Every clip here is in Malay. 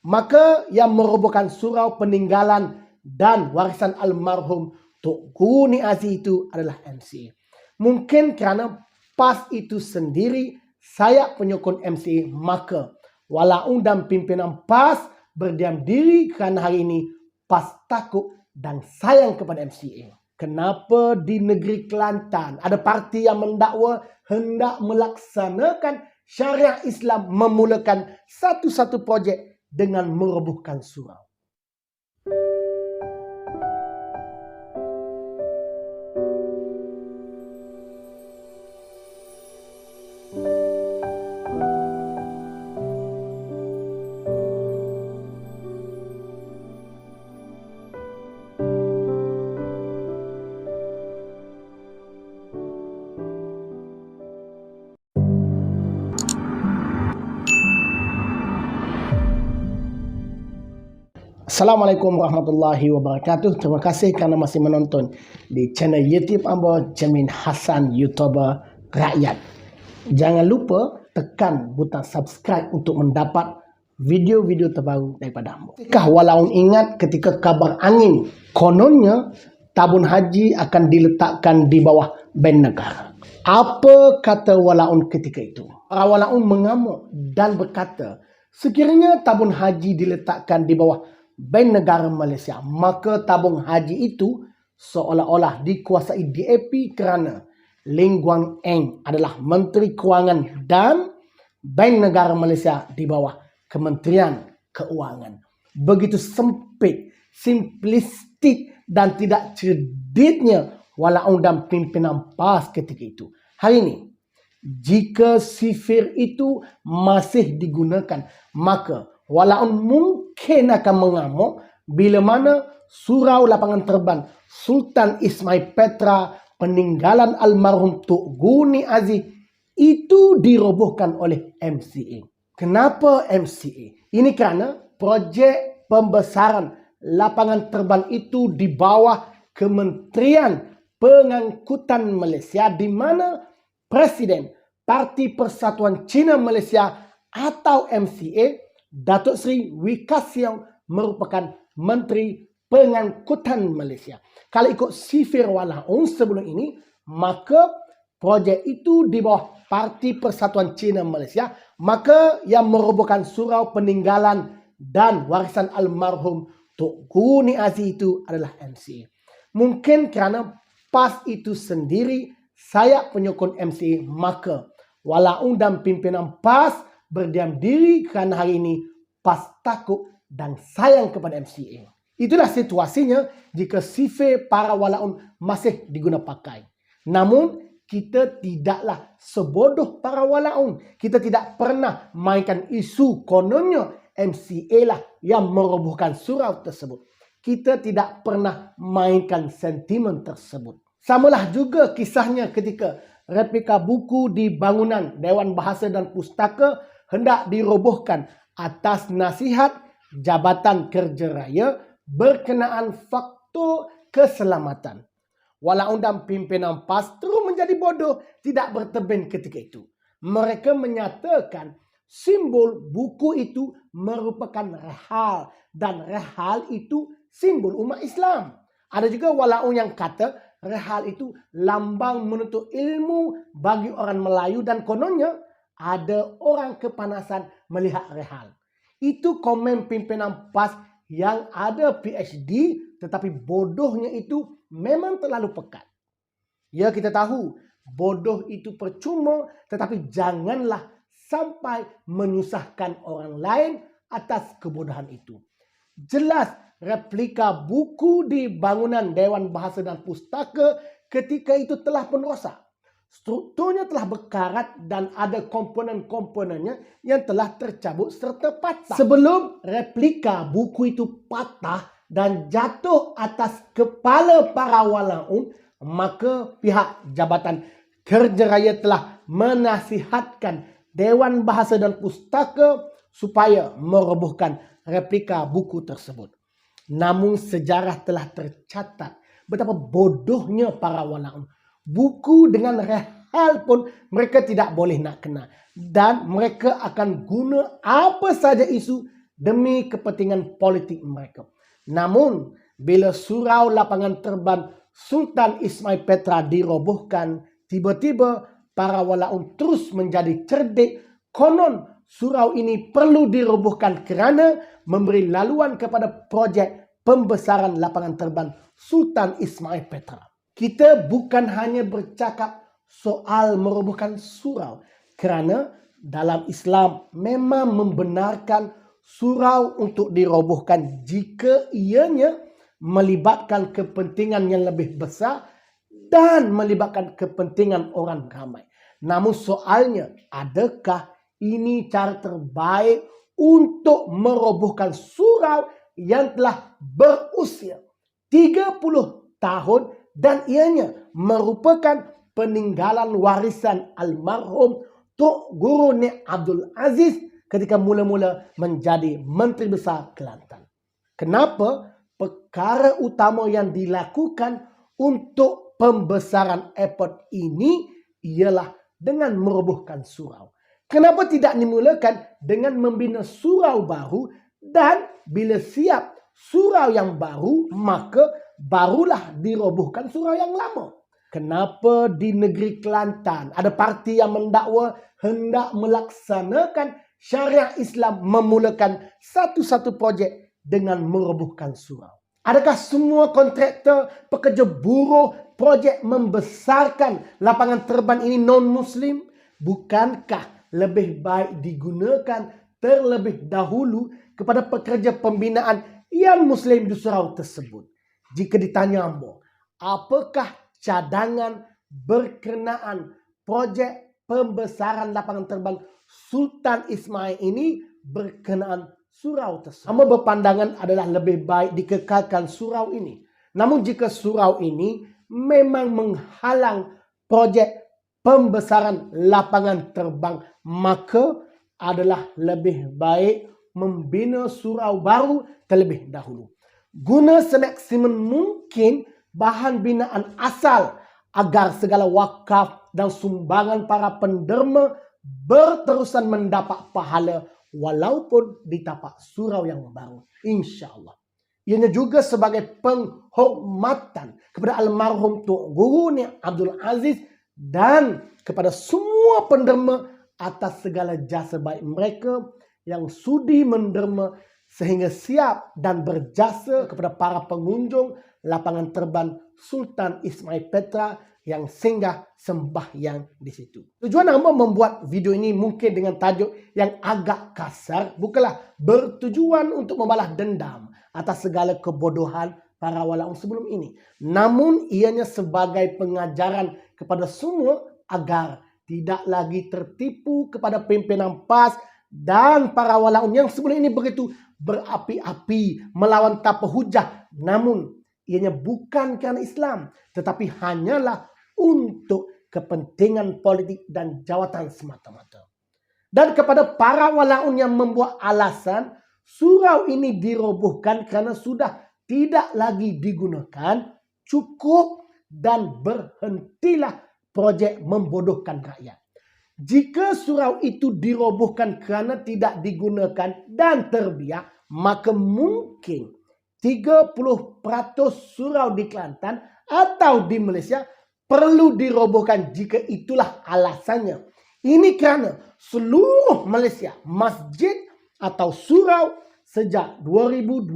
maka yang merobohkan surau peninggalan dan warisan almarhum Tok Guru Niazi itu adalah MCA. Mungkin kerana PAS itu sendiri saya penyokong MCA, maka walaupun dan pimpinan PAS berdiam diri kerana hari ini PAS takut dan sayang kepada MCA. Kenapa di negeri Kelantan ada parti yang mendakwa hendak melaksanakan syariah Islam memulakan satu-satu projek dengan merobohkan surau? Assalamualaikum warahmatullahi wabarakatuh. Terima kasih kerana masih menonton di channel YouTube Amba Jamin Hassan, YouTuber Rakyat. Jangan lupa tekan butang subscribe untuk mendapat video-video terbaru daripada Amba. Adakah walaupun ingat ketika kabar angin kononnya tabung haji akan diletakkan di bawah ben negara? Apa kata walaupun ketika itu? Para walaupun mengamuk dan berkata, sekiranya tabung haji diletakkan di bawah ben negara Malaysia, maka tabung haji itu seolah-olah dikuasai DAP kerana Lee Guang Eng adalah Menteri Kewangan dan ben negara Malaysia di bawah Kementerian Keuangan. Begitu sempit, simplistik dan tidak cerditnya walaupun dan pimpinan PAS ketika itu. Hari ini, jika sifir itu masih digunakan, maka walaupun mungkin akan mengamuk bila mana surau lapangan terbang Sultan Ismail Petra peninggalan almarhum Tok Guru Niazi itu dirobohkan oleh MCA. Kenapa MCA? Ini kerana projek pembesaran lapangan terbang itu di bawah Kementerian Pengangkutan Malaysia, di mana Presiden Parti Persatuan Cina Malaysia atau MCA Datuk Seri Wee Ka Siong merupakan Menteri Pengangkutan Malaysia. Kalau ikut sifir walaupun sebelum ini, maka projek itu di bawah Parti Persatuan Cina Malaysia, maka yang merobohkan surau peninggalan dan warisan almarhum Tok Guru Niazi itu adalah MCA. Mungkin kerana PAS itu sendiri saya penyokong MCA, maka walaupun dan pimpinan PAS berdiam diri kerana hari ini PAS takut dan sayang kepada MCA. Itulah situasinya jika sifir para walaupun masih diguna pakai. Namun kita tidaklah sebodoh para walaupun. Kita tidak pernah mainkan isu kononnya MCA lah yang merobohkan surau tersebut. Kita tidak pernah mainkan sentimen tersebut. Samalah juga kisahnya ketika replika buku di bangunan Dewan Bahasa dan Pustaka hendak dirobohkan atas nasihat Jabatan Kerja Raya berkenaan faktor keselamatan. Walaupun dan pimpinan PAS terus menjadi bodoh, tidak bertebing ketika itu. Mereka menyatakan simbol buku itu merupakan rehal dan rehal itu simbol umat Islam. Ada juga walaupun yang kata rehal itu lambang menuntut ilmu bagi orang Melayu dan kononnya ada orang kepanasan melihat rehal. Itu komen pimpinan PAS yang ada PhD tetapi bodohnya itu memang terlalu pekat. Ya, kita tahu bodoh itu percuma, tetapi janganlah sampai menyusahkan orang lain atas kebodohan itu. Jelas replika buku di bangunan Dewan Bahasa dan Pustaka ketika itu telah pun rosak. Strukturnya telah berkarat dan ada komponen-komponennya yang telah tercabut serta patah. Sebelum replika buku itu patah dan jatuh atas kepala para walaupun, maka pihak Jabatan Kerja Raya telah menasihatkan Dewan Bahasa dan Pustaka supaya merobohkan replika buku tersebut. Namun sejarah telah tercatat betapa bodohnya para walaupun. Buku dengan rehal pun mereka tidak boleh nak kena. Dan mereka akan guna apa saja isu demi kepentingan politik mereka. Namun, bila surau lapangan terbang Sultan Ismail Petra dirobohkan, tiba-tiba para walaun terus menjadi cerdik. Konon surau ini perlu dirobohkan kerana memberi laluan kepada projek pembesaran lapangan terbang Sultan Ismail Petra. Kita bukan hanya bercakap soal merobohkan surau, kerana dalam Islam memang membenarkan surau untuk dirobohkan jika ianya melibatkan kepentingan yang lebih besar dan melibatkan kepentingan orang ramai. Namun soalnya, adakah ini cara terbaik untuk merobohkan surau yang telah berusia 30 tahun dan ianya merupakan peninggalan warisan almarhum Tok Guru Nik Abdul Aziz ketika mula-mula menjadi Menteri Besar Kelantan? Kenapa perkara utama yang dilakukan untuk pembesaran airport ini ialah dengan merobohkan surau? Kenapa tidak dimulakan dengan membina surau baru dan bila siap surau yang baru, maka barulah dirobohkan surau yang lama? Kenapa di negeri Kelantan ada parti yang mendakwa hendak melaksanakan syariat Islam memulakan satu-satu projek dengan merobohkan surau? Adakah semua kontraktor, pekerja buruh, projek membesarkan lapangan terbang ini non-Muslim? Bukankah lebih baik digunakan terlebih dahulu kepada pekerja pembinaan yang Muslim di surau tersebut? Jika ditanya ambo, apakah cadangan berkenaan projek pembesaran lapangan terbang Sultan Ismail ini berkenaan surau tersebut? Ambo berpandangan adalah lebih baik dikekalkan surau ini. Namun jika surau ini memang menghalang projek pembesaran lapangan terbang, maka adalah lebih baik membina surau baru terlebih dahulu. Guna semaksimum mungkin bahan binaan asal agar segala wakaf dan sumbangan para penderma berterusan mendapat pahala walaupun di tapak surau yang baru, insya-Allah. Ianya juga sebagai penghormatan kepada almarhum Tok Guru Nik Abdul Aziz dan kepada semua penderma atas segala jasa baik mereka yang sudi menderma sehingga siap dan berjasa kepada para pengunjung lapangan terbang Sultan Ismail Petra yang singgah sembahyang di situ. Tujuan hamba membuat video ini mungkin dengan tajuk yang agak kasar bukanlah bertujuan untuk membalas dendam atas segala kebodohan para walaun sebelum ini. Namun ianya sebagai pengajaran kepada semua agar tidak lagi tertipu kepada pimpinan PAS dan para walaun yang sebelum ini begitu berapi-api melawan tanpa hujah. Namun ianya bukan kerana Islam, tetapi hanyalah untuk kepentingan politik dan jawatan semata-mata. Dan kepada para walaun yang membuat alasan surau ini dirobohkan kerana sudah tidak lagi digunakan, cukup dan berhentilah projek membodohkan rakyat. Jika surau itu dirobohkan kerana tidak digunakan dan terbiak, maka mungkin 30% surau di Kelantan atau di Malaysia perlu dirobohkan jika itulah alasannya. Ini kerana seluruh Malaysia, masjid atau surau sejak 2020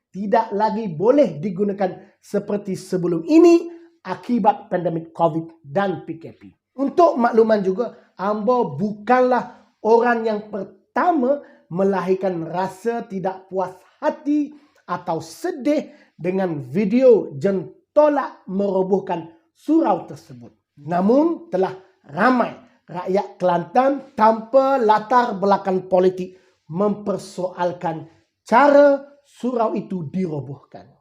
tidak lagi boleh digunakan seperti sebelum ini akibat pandemik COVID dan PKP. Untuk makluman juga, ambo bukanlah orang yang pertama melahirkan rasa tidak puas hati atau sedih dengan video jentolak merobohkan surau tersebut. Namun telah ramai rakyat Kelantan tanpa latar belakang politik mempersoalkan cara surau itu dirobohkan.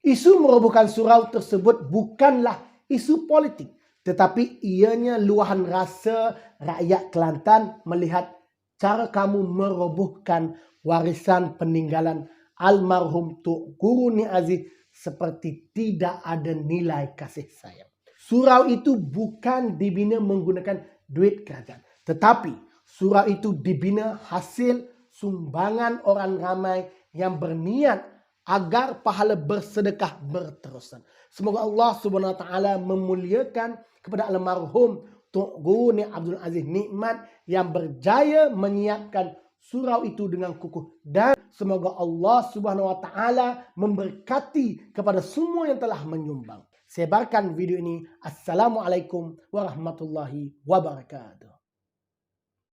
Isu merobohkan surau tersebut bukanlah isu politik, tetapi ianya luahan rasa rakyat Kelantan melihat cara kamu merobohkan warisan peninggalan almarhum Tok Guru Nik Aziz seperti tidak ada nilai kasih sayang. Surau itu bukan dibina menggunakan duit kerajaan, tetapi surau itu dibina hasil sumbangan orang ramai yang berniat agar pahala bersedekah berterusan. Semoga Allah Subhanahu wa taala memuliakan kepada almarhum Tok Guru Ni Abdul Aziz Nikmat yang berjaya menyiapkan surau itu dengan kukuh, dan semoga Allah Subhanahu wa taala memberkati kepada semua yang telah menyumbang. Sebarkan video ini. Assalamualaikum warahmatullahi wabarakatuh.